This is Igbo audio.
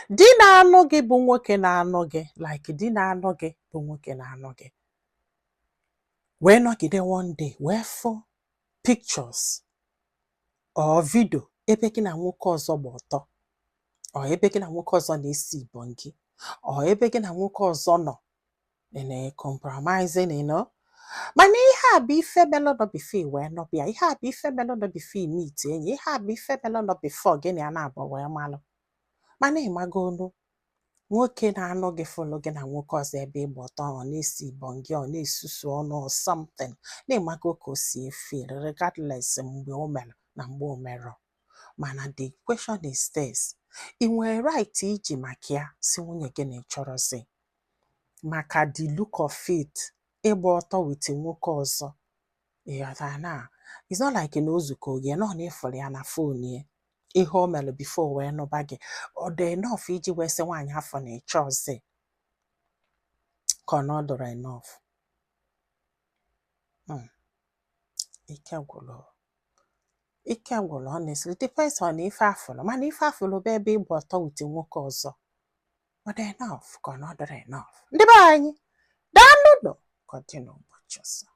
Di na-anụ gị bụ nwoke na-anụ gị, like di na-anụ gị bụ nwoke na-anụ gị. Wee nọgide one day wee fụ pictures or video ebe gị na nwoke ọzọ gba ọtọ, or ebe gị na nwoke ọzọ na-esi ibongi, or ebe gị na nwoke ọzọ nọ compromising, mana ihe a bụ ife melụ nọ before wee nọbịa, ihe a bụ ife melụ nọ before meet enyi, ihe a bụ ife melụ nọ before gị na ya na-abụ wee malụ. Mana ịmago olu nwoke na-anụ gị fụlụ gị na nwoke ọzọ ebe ịgba ọtọ, ọ na-esi ibongi, ọ na-esusu ọnụ or something, na-ịmago ka o si feel regardless mgbe o mere na mgbe o merọ. Mana the question is this, ị nwere right iji maka ya si nwunye gị na ị chọrọzi, maka the look of it ịgba ọtọ with nwoke ọzọ. Na it's not like na ozuko gị nọ na ịfụrụ ya na phone ya, ihe o mere before wee nụba gị, ọ dị enough iji wee sị nwaanyị afọ na ịchọzi ka ọ na ọ dụrụ enough. Ike gwụrụ, ike gwụrụ, honestly depends on ife afụrụ, mana ife afụrụ bụ ebe ịgba ọtọ with nwoke ọzọ, ọ dị enough ka ọ na ọ dụrụ enough. Ndị be anyị, daalụ nụ, ka ọ dị n'ụbọchị ọzọ.